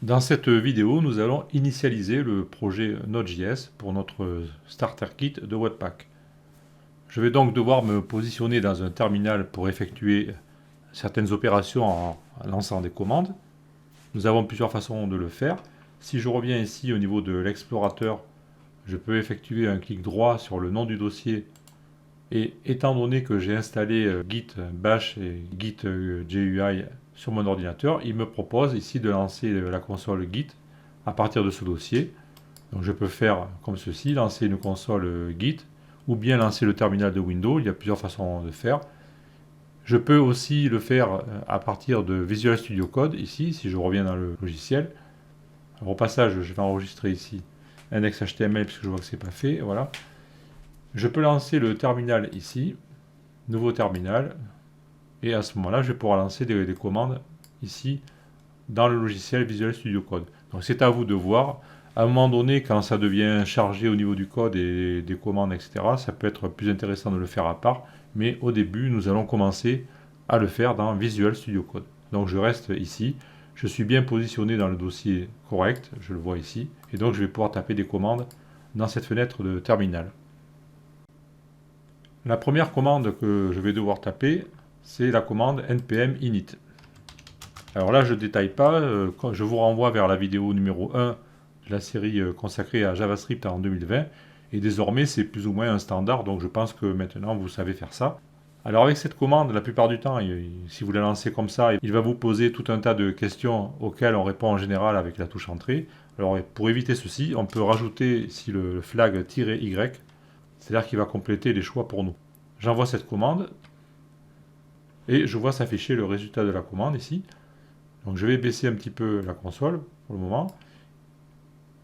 Dans cette vidéo, nous allons initialiser le projet Node.js pour notre Starter Kit de Webpack. Je vais donc devoir me positionner dans un terminal pour effectuer certaines opérations en lançant des commandes. Nous avons plusieurs façons de le faire. Si je reviens ici au niveau de l'explorateur, je peux effectuer un clic droit sur le nom du dossier et étant donné que j'ai installé Git Bash et Git GUI sur mon ordinateur, il me propose ici de lancer la console Git à partir de ce dossier. Donc je peux faire comme ceci, lancer une console Git ou bien lancer le terminal de Windows. Il y a plusieurs façons de faire. Je peux aussi le faire à partir de Visual Studio Code ici, si je reviens dans le logiciel. Alors, au passage, je vais enregistrer ici index.html puisque je vois que c'est pas fait. Voilà. Je peux lancer le terminal ici, nouveau terminal, et à ce moment-là, je vais pouvoir lancer des commandes ici dans le logiciel Visual Studio Code. Donc c'est à vous de voir. À un moment donné, quand ça devient chargé au niveau du code et des commandes, etc., ça peut être plus intéressant de le faire à part, mais au début, nous allons commencer à le faire dans Visual Studio Code. Donc je reste ici, je suis bien positionné dans le dossier correct, je le vois ici, et donc je vais pouvoir taper des commandes dans cette fenêtre de terminal. La première commande que je vais devoir taper, c'est la commande npm init. Alors là, je ne détaille pas, je vous renvoie vers la vidéo numéro 1 de la série consacrée à JavaScript en 2020. Et désormais, c'est plus ou moins un standard, donc je pense que maintenant, vous savez faire ça. Alors avec cette commande, la plupart du temps, si vous la lancez comme ça, il va vous poser tout un tas de questions auxquelles on répond en général avec la touche entrée. Alors pour éviter ceci, on peut rajouter ici le flag -y, c'est-à-dire qu'il va compléter les choix pour nous. J'envoie cette commande et je vois s'afficher le résultat de la commande ici. Donc je vais baisser un petit peu la console pour le moment.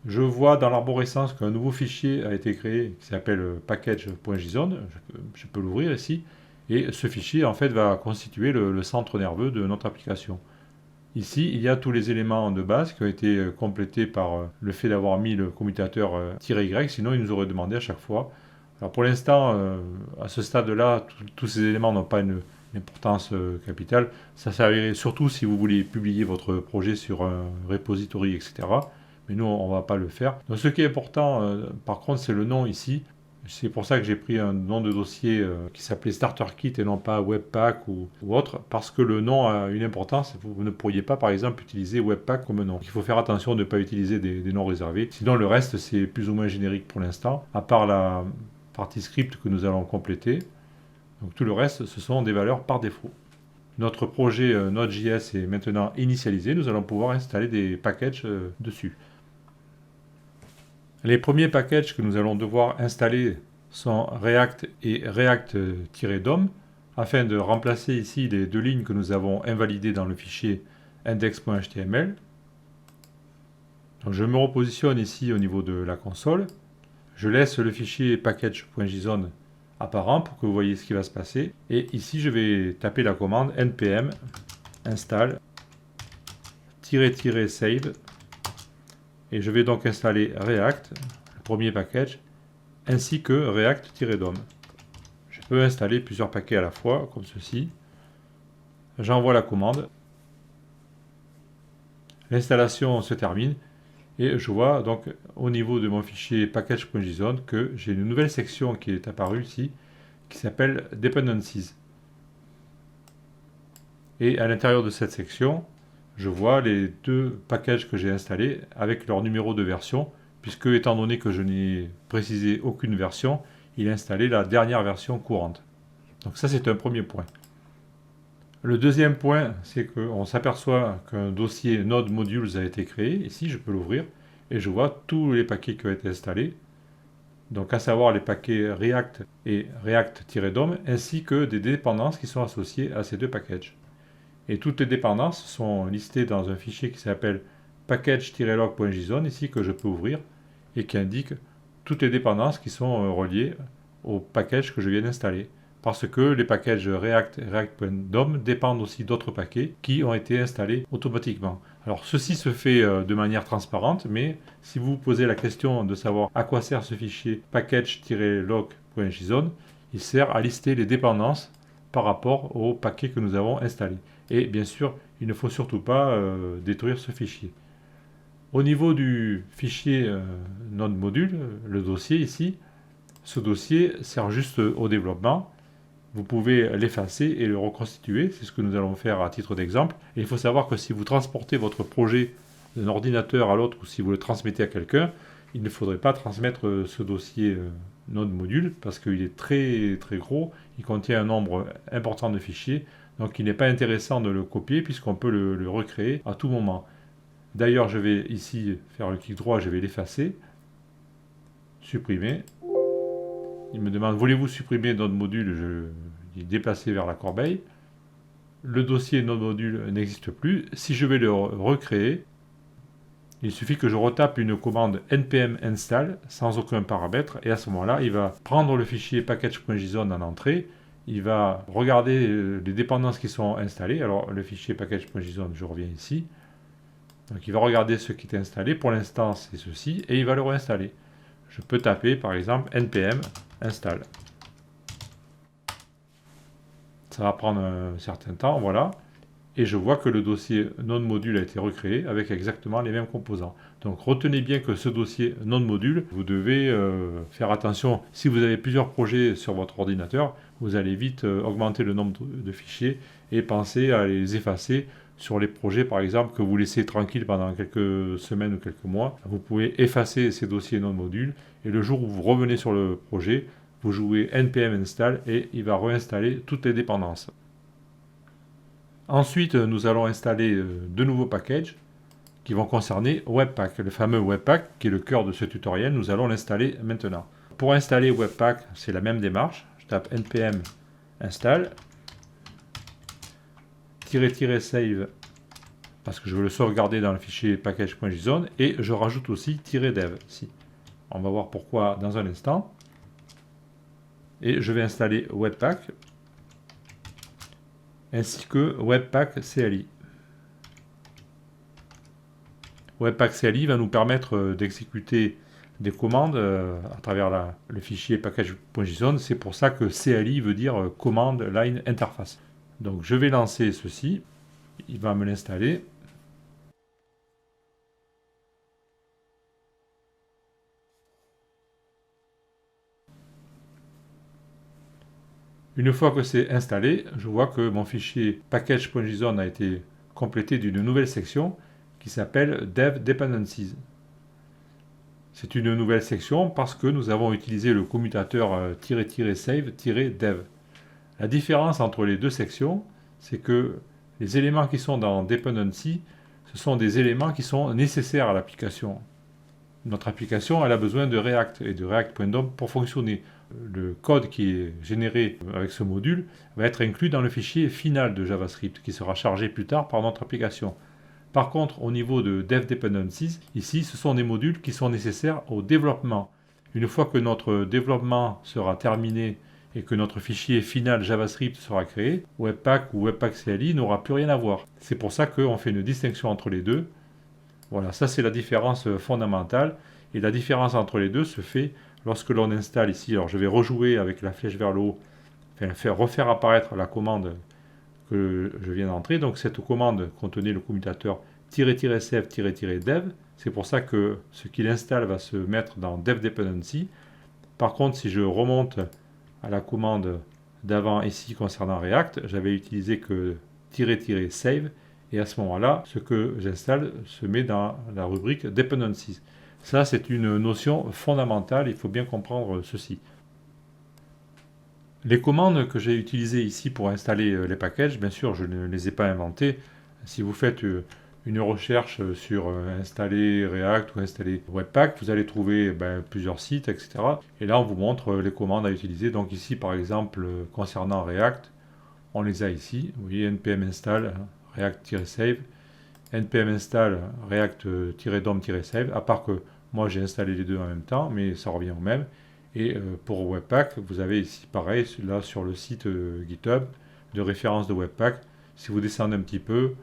Je vois dans l'arborescence qu'un nouveau fichier a été créé qui s'appelle package.json. Je peux l'ouvrir ici. Et ce fichier en fait va constituer le centre nerveux de notre application. Ici, il y a tous les éléments de base qui ont été complétés par le fait d'avoir mis le commutateur -y, sinon il nous aurait demandé à chaque fois. Alors pour l'instant, à ce stade-là, tous ces éléments n'ont pas une importance capitale. Ça servirait surtout si vous voulez publier votre projet sur un repository, etc. Mais nous, on ne va pas le faire. Donc ce qui est important, par contre, c'est le nom ici. C'est pour ça que j'ai pris un nom de dossier qui s'appelait Starter Kit et non pas Webpack ou autre, parce que le nom a une importance. Vous ne pourriez pas, par exemple, utiliser Webpack comme nom. Il faut faire attention de ne pas utiliser des noms réservés. Sinon, le reste, c'est plus ou moins générique pour l'instant, à part la partie script que nous allons compléter. Donc tout le reste, ce sont des valeurs par défaut. Notre projet Node.js est maintenant initialisé. Nous allons pouvoir installer des packages dessus. Les premiers packages que nous allons devoir installer sont React et React-DOM afin de remplacer ici les deux lignes que nous avons invalidées dans le fichier index.html. Donc je me repositionne ici au niveau de la console. Je laisse le fichier package.json apparent pour que vous voyez ce qui va se passer. Et ici, je vais taper la commande npm install --save et je vais donc installer React, le premier package, ainsi que React-DOM. Je peux installer plusieurs paquets à la fois, comme ceci. J'envoie la commande. L'installation se termine et je vois donc au niveau de mon fichier package.json que j'ai une nouvelle section qui est apparue ici qui s'appelle Dependencies. Et à l'intérieur de cette section, je vois les deux packages que j'ai installés avec leur numéro de version, puisque étant donné que je n'ai précisé aucune version, il a installé la dernière version courante. Donc ça, c'est un premier point. Le deuxième point, c'est qu'on s'aperçoit qu'un dossier Node Modules a été créé. Ici, je peux l'ouvrir et je vois tous les paquets qui ont été installés. Donc à savoir les paquets React et React-DOM, ainsi que des dépendances qui sont associées à ces deux packages. Et toutes les dépendances sont listées dans un fichier qui s'appelle package-log.json, ici que je peux ouvrir, et qui indique toutes les dépendances qui sont reliées au package que je viens d'installer. Parce que les packages React et React.dom dépendent aussi d'autres paquets qui ont été installés automatiquement. Alors ceci se fait de manière transparente, mais si vous vous posez la question de savoir à quoi sert ce fichier package-log.json, il sert à lister les dépendances par rapport au paquet que nous avons installé. Et bien sûr, il ne faut surtout pas détruire ce fichier. Au niveau du fichier Node module, le dossier ici, ce dossier sert juste au développement. Vous pouvez l'effacer et le reconstituer, c'est ce que nous allons faire à titre d'exemple. Et il faut savoir que si vous transportez votre projet d'un ordinateur à l'autre ou si vous le transmettez à quelqu'un, il ne faudrait pas transmettre ce dossier Node module parce qu'il est très très gros, il contient un nombre important de fichiers, donc il n'est pas intéressant de le copier puisqu'on peut le recréer à tout moment. D'ailleurs, je vais ici faire le clic droit, je vais l'effacer, supprimer. Il me demande, voulez-vous supprimer notre module? Je dis déplacer vers la corbeille. Le dossier Node module n'existe plus. Si je vais le recréer, il suffit que je retape une commande npm install sans aucun paramètre et à ce moment-là, il va prendre le fichier package.json en entrée, il va regarder les dépendances qui sont installées. Alors le fichier package.json, je reviens ici. Donc il va regarder ce qui est installé. Pour l'instant, c'est ceci et il va le réinstaller. Je peux taper par exemple npm install. Ça va prendre un certain temps, voilà. Et je vois que le dossier Node module a été recréé avec exactement les mêmes composants. Donc retenez bien que ce dossier Node module, vous devez faire attention. Si vous avez plusieurs projets sur votre ordinateur, vous allez vite augmenter le nombre de fichiers et penser à les effacer sur les projets par exemple que vous laissez tranquilles pendant quelques semaines ou quelques mois. Vous pouvez effacer ces dossiers Node module et le jour où vous revenez sur le projet, vous jouez npm install et il va réinstaller toutes les dépendances. Ensuite, nous allons installer de nouveaux packages qui vont concerner Webpack. Le fameux Webpack qui est le cœur de ce tutoriel, nous allons l'installer maintenant. Pour installer Webpack, c'est la même démarche. Je tape npm install --save parce que je veux le sauvegarder dans le fichier package.json et je rajoute aussi -dev ici. On va voir pourquoi dans un instant. Et je vais installer Webpack ainsi que Webpack CLI. Webpack CLI va nous permettre d'exécuter des commandes à travers le fichier package.json. C'est pour ça que CLI veut dire Command Line Interface. Donc je vais lancer ceci. Il va me l'installer. Une fois que c'est installé, je vois que mon fichier package.json a été complété d'une nouvelle section qui s'appelle Dev Dependencies. C'est une nouvelle section parce que nous avons utilisé le commutateur -save-dev. La différence entre les deux sections, c'est que les éléments qui sont dans Dependency, ce sont des éléments qui sont nécessaires à l'application. Notre application, elle a besoin de React et de React.dom pour fonctionner. Le code qui est généré avec ce module va être inclus dans le fichier final de JavaScript qui sera chargé plus tard par notre application. Par contre, au niveau de Dev Dependencies, ici, ce sont des modules qui sont nécessaires au développement. Une fois que notre développement sera terminé et que notre fichier final JavaScript sera créé, Webpack ou Webpack CLI n'aura plus rien à voir. C'est pour ça qu'on fait une distinction entre les deux. Voilà, ça c'est la différence fondamentale. Et la différence entre les deux se fait lorsque l'on installe ici. Alors je vais rejouer avec la flèche vers le haut, refaire apparaître la commande que je viens d'entrer. Donc cette commande contenait le commutateur -save-dev. C'est pour ça que ce qu'il installe va se mettre dans Dev Dependency. Par contre, si je remonte à la commande d'avant ici concernant React, j'avais utilisé que -save. Et à ce moment-là, ce que j'installe se met dans la rubrique Dependencies. Ça, c'est une notion fondamentale, il faut bien comprendre ceci. Les commandes que j'ai utilisées ici pour installer les packages, bien sûr, je ne les ai pas inventées. Si vous faites une recherche sur installer React ou installer Webpack, vous allez trouver plusieurs sites, etc. Et là, on vous montre les commandes à utiliser. Donc ici, par exemple, concernant React, on les a ici. Vous voyez, npm install React-save, npm install React-dom-save, à part que moi j'ai installé les deux en même temps, mais ça revient au même. Et pour Webpack, vous avez ici pareil, là sur le site GitHub de référence de Webpack. Si vous descendez un petit peu,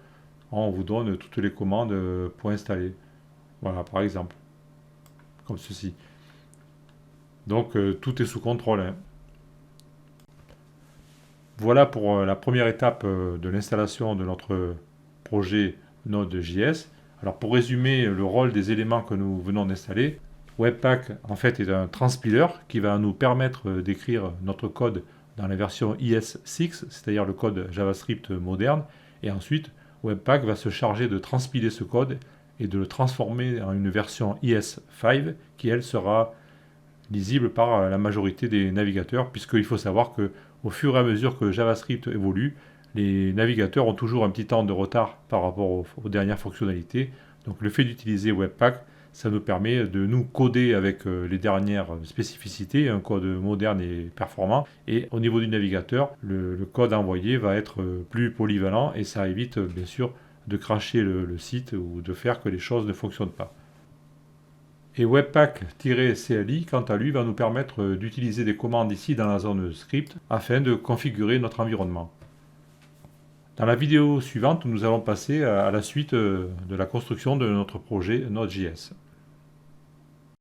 on vous donne toutes les commandes pour installer. Voilà, par exemple, comme ceci. Donc tout est sous contrôle, hein. Voilà pour la première étape de l'installation de notre projet Node.js. Alors pour résumer le rôle des éléments que nous venons d'installer, Webpack en fait est un transpiler qui va nous permettre d'écrire notre code dans la version ES6, c'est-à-dire le code JavaScript moderne, et ensuite Webpack va se charger de transpiler ce code et de le transformer en une version ES5 qui elle sera lisible par la majorité des navigateurs, puisqu'il faut savoir que au fur et à mesure que JavaScript évolue, les navigateurs ont toujours un petit temps de retard par rapport aux dernières fonctionnalités. Donc le fait d'utiliser Webpack, ça nous permet de nous coder avec les dernières spécificités, un code moderne et performant. Et au niveau du navigateur, le code envoyé va être plus polyvalent et ça évite bien sûr de crasher le site ou de faire que les choses ne fonctionnent pas. Et Webpack-CLI, quant à lui, va nous permettre d'utiliser des commandes ici dans la zone script afin de configurer notre environnement. Dans la vidéo suivante, nous allons passer à la suite de la construction de notre projet Node.js.